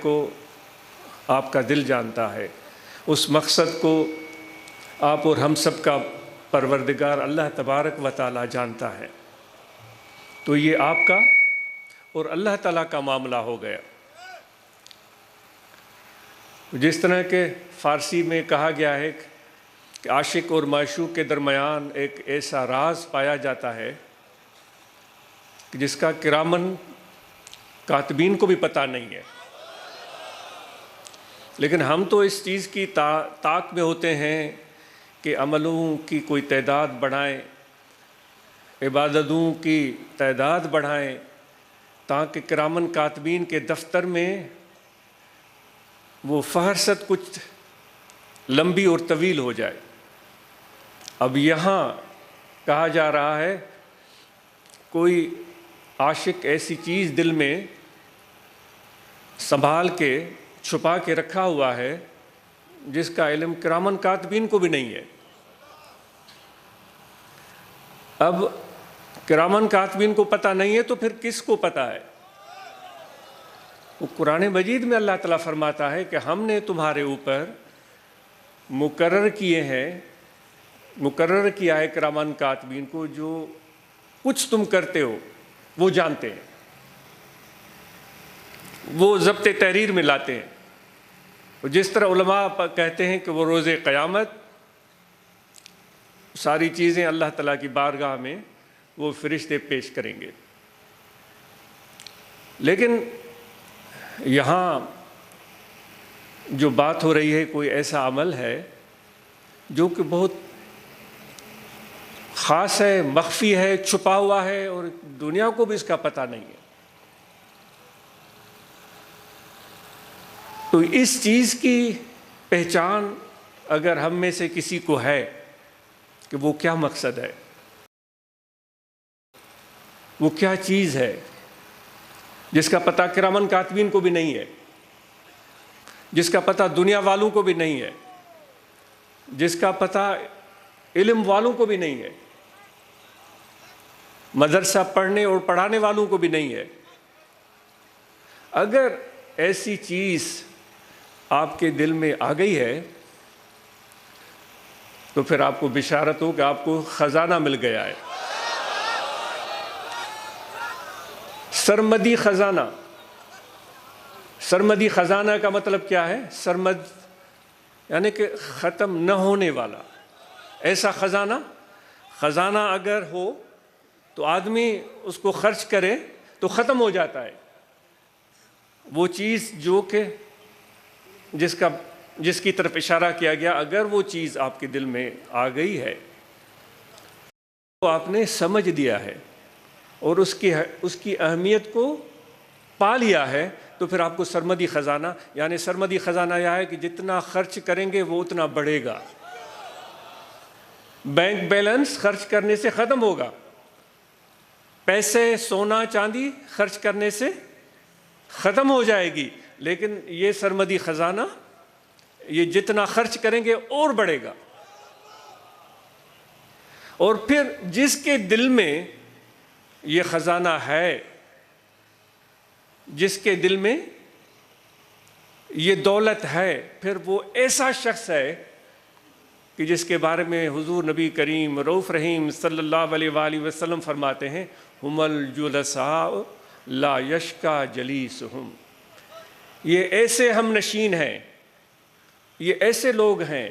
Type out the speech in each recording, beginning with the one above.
کو آپ کا دل جانتا ہے، اس مقصد کو آپ اور ہم سب کا پروردگار اللہ تبارک و تعالی جانتا ہے۔ تو یہ آپ کا اور اللہ تعالیٰ کا معاملہ ہو گیا۔ جس طرح کہ فارسی میں کہا گیا ہے کہ عاشق اور معشوق کے درمیان ایک ایسا راز پایا جاتا ہے کہ جس کا کرامن کاتبین کو بھی پتہ نہیں ہے، لیکن ہم تو اس چیز کی طاق میں ہوتے ہیں کہ عملوں کی کوئی تعداد بڑھائیں، عبادتوں کی تعداد بڑھائیں، تاکہ کرامن کاتبین کے دفتر میں وہ فہرست کچھ لمبی اور طویل ہو جائے۔ اب یہاں کہا جا رہا ہے کوئی عاشق ایسی چیز دل میں سنبھال کے چھپا کے رکھا ہوا ہے جس کا علم کرامن کاتبین کو بھی نہیں ہے۔ اب کرامن کاتبین کو پتہ نہیں ہے تو پھر کس کو پتہ ہے؟ وہ قرآن مجید میں اللہ تعالیٰ فرماتا ہے کہ ہم نے تمہارے اوپر مقرر کیا ہے کرامن کاتبین کو، جو کچھ تم کرتے ہو وہ جانتے ہیں، وہ ضبط تحریر میں لاتے ہیں۔ جس طرح علماء کہتے ہیں کہ وہ روز قیامت ساری چیزیں اللہ تعالیٰ کی بارگاہ میں وہ فرشتے پیش کریں گے۔ لیکن یہاں جو بات ہو رہی ہے کوئی ایسا عمل ہے جو کہ بہت خاص ہے، مخفی ہے، چھپا ہوا ہے اور دنیا کو بھی اس کا پتہ نہیں ہے۔ تو اس چیز کی پہچان اگر ہم میں سے کسی کو ہے کہ وہ کیا مقصد ہے، وہ کیا چیز ہے جس کا پتہ کرامن کاتبین کو بھی نہیں ہے، جس کا پتہ دنیا والوں کو بھی نہیں ہے، جس کا پتہ علم والوں کو بھی نہیں ہے، مدرسہ پڑھنے اور پڑھانے والوں کو بھی نہیں ہے، اگر ایسی چیز آپ کے دل میں آ گئی ہے تو پھر آپ کو بشارت ہو کہ آپ کو خزانہ مل گیا ہے۔ سرمدی خزانہ، سرمدی خزانہ کا مطلب کیا ہے؟ سرمد یعنی کہ ختم نہ ہونے والا ایسا خزانہ۔ خزانہ اگر ہو تو آدمی اس کو خرچ کرے تو ختم ہو جاتا ہے۔ وہ چیز جو کہ جس کی طرف اشارہ کیا گیا، اگر وہ چیز آپ کے دل میں آ گئی ہے تو آپ نے سمجھ دیا ہے اور اس کی اہمیت کو پا لیا ہے، تو پھر آپ کو سرمدی خزانہ، یعنی سرمدی خزانہ یہ ہے کہ جتنا خرچ کریں گے وہ اتنا بڑھے گا۔ بینک بیلنس خرچ کرنے سے ختم ہوگا، پیسے سونا چاندی خرچ کرنے سے ختم ہو جائے گی، لیکن یہ سرمدی خزانہ یہ جتنا خرچ کریں گے اور بڑھے گا۔ اور پھر جس کے دل میں یہ خزانہ ہے، جس کے دل میں یہ دولت ہے، پھر وہ ایسا شخص ہے کہ جس کے بارے میں حضور نبی کریم رؤوف رحیم صلی اللہ علیہ وآلہ وسلم فرماتے ہیں ہم الجلساء لا یشکا جلیسہم، یہ ایسے ہم نشین ہیں، یہ ایسے لوگ ہیں۔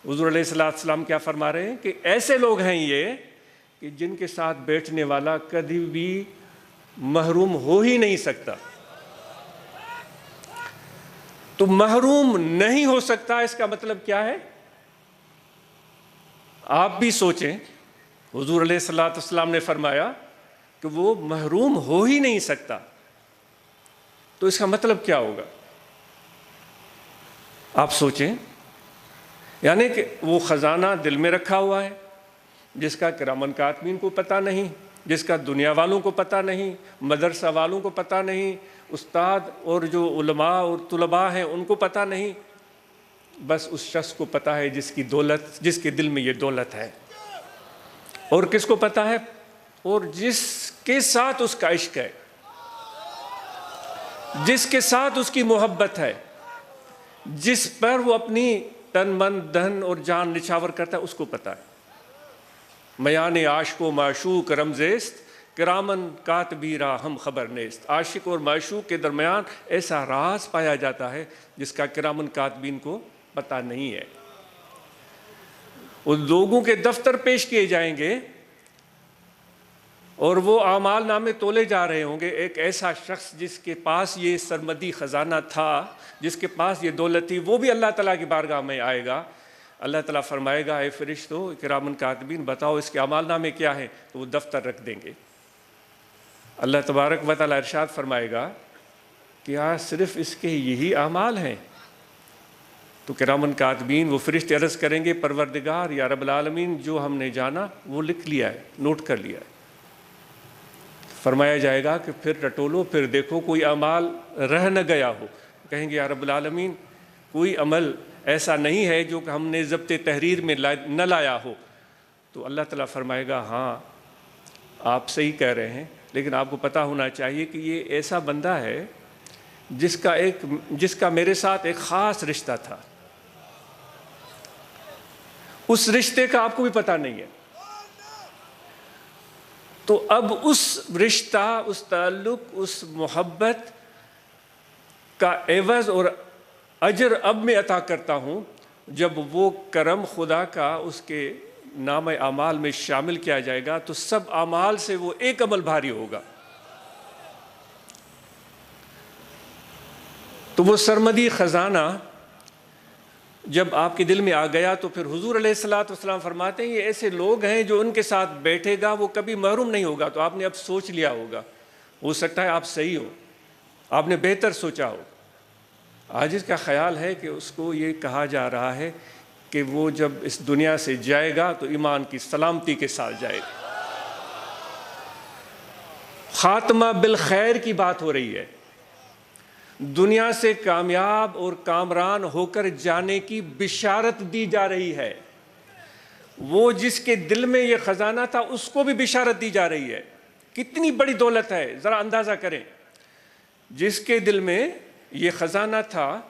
حضور علیہ السلام کیا فرما رہے ہیں کہ ایسے لوگ ہیں یہ کہ جن کے ساتھ بیٹھنے والا کبھی بھی محروم ہو ہی نہیں سکتا۔ تو محروم نہیں ہو سکتا، اس کا مطلب کیا ہے؟ آپ بھی سوچیں، حضور علیہ السلام نے فرمایا کہ وہ محروم ہو ہی نہیں سکتا، تو اس کا مطلب کیا ہوگا؟ آپ سوچیں، یعنی کہ وہ خزانہ دل میں رکھا ہوا ہے جس کا کرامن کاتبین کو پتہ نہیں، جس کا دنیا والوں کو پتہ نہیں، مدرسہ والوں کو پتہ نہیں، استاد اور جو علماء اور طلباء ہیں ان کو پتہ نہیں، بس اس شخص کو پتہ ہے جس کے دل میں یہ دولت ہے۔ اور کس کو پتہ ہے؟ اور جس کے ساتھ اس کا عشق ہے۔ جس کے ساتھ اس کی محبت ہے، جس پر وہ اپنی تن من دھن اور جان نچھاور کرتا ہے، اس کو پتہ ہے۔ میان عاشق و معشوق رمزیست، کرامن کاتبی را ہم خبر نیست۔ عاشق اور معشوق کے درمیان ایسا راز پایا جاتا ہے جس کا کرامن کاتبین کو پتہ نہیں ہے۔ ان لوگوں کے دفتر پیش کیے جائیں گے اور وہ اعمال نامے تولے جا رہے ہوں گے۔ ایک ایسا شخص جس کے پاس یہ سرمدی خزانہ تھا، جس کے پاس یہ دولت تھی، وہ بھی اللہ تعالیٰ کی بارگاہ میں آئے گا۔ اللہ تعالیٰ فرمائے گا، اے فرشتو کرامن کاتبین، بتاؤ اس کے اعمال نامے کیا ہیں؟ تو وہ دفتر رکھ دیں گے۔ اللہ تبارک و تعالیٰ ارشاد فرمائے گا، کیا صرف اس کے یہی اعمال ہیں؟ تو کرامن کاتبین، وہ فرشتے عرض کریں گے، پروردگار یا رب العالمین، جو ہم نے جانا وہ لکھ لیا ہے، نوٹ کر لیا ہے۔ فرمایا جائے گا کہ پھر رٹولو، پھر دیکھو کوئی اعمال رہ نہ گیا ہو۔ کہیں گے، یا رب العالمین، کوئی عمل ایسا نہیں ہے جو کہ ہم نے ضبط تحریر میں نہ لایا ہو۔ تو اللہ تعالیٰ فرمائے گا، ہاں آپ صحیح کہہ رہے ہیں، لیکن آپ کو پتہ ہونا چاہیے کہ یہ ایسا بندہ ہے جس کا میرے ساتھ ایک خاص رشتہ تھا۔ اس رشتے کا آپ کو بھی پتہ نہیں ہے۔ تو اب اس رشتہ، اس تعلق، اس محبت کا عوض اور اجر اب میں عطا کرتا ہوں، جب وہ کرم خدا کا اس کے نام اعمال میں شامل کیا جائے گا تو سب اعمال سے وہ ایک عمل بھاری ہوگا۔ تو وہ سرمدی خزانہ جب آپ کے دل میں آ گیا تو پھر حضور علیہ الصلوۃ والسلام فرماتے ہیں، یہ ایسے لوگ ہیں جو ان کے ساتھ بیٹھے گا وہ کبھی محروم نہیں ہوگا۔ تو آپ نے اب سوچ لیا ہوگا، ہو سکتا ہے آپ صحیح ہو، آپ نے بہتر سوچا ہو۔ آج اس کا خیال ہے کہ اس کو یہ کہا جا رہا ہے کہ وہ جب اس دنیا سے جائے گا تو ایمان کی سلامتی کے ساتھ جائے گا۔ خاتمہ بالخیر کی بات ہو رہی ہے، دنیا سے کامیاب اور کامران ہو کر جانے کی بشارت دی جا رہی ہے۔ وہ جس کے دل میں یہ خزانہ تھا اس کو بھی بشارت دی جا رہی ہے۔ کتنی بڑی دولت ہے، ذرا اندازہ کریں۔ جس کے دل میں یہ خزانہ تھا،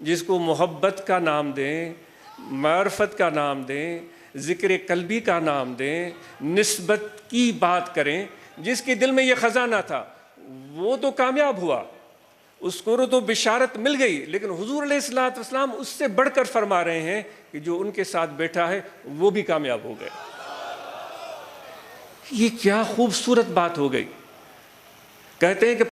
جس کو محبت کا نام دیں، معرفت کا نام دیں، ذکر قلبی کا نام دیں، نسبت کی بات کریں، جس کے دل میں یہ خزانہ تھا وہ تو کامیاب ہوا، اس کو تو بشارت مل گئی۔ لیکن حضور علیہ الصلوۃ والسلام اس سے بڑھ کر فرما رہے ہیں کہ جو ان کے ساتھ بیٹھا ہے وہ بھی کامیاب ہو گئے۔ یہ کیا خوبصورت بات ہو گئی۔ کہتے ہیں کہ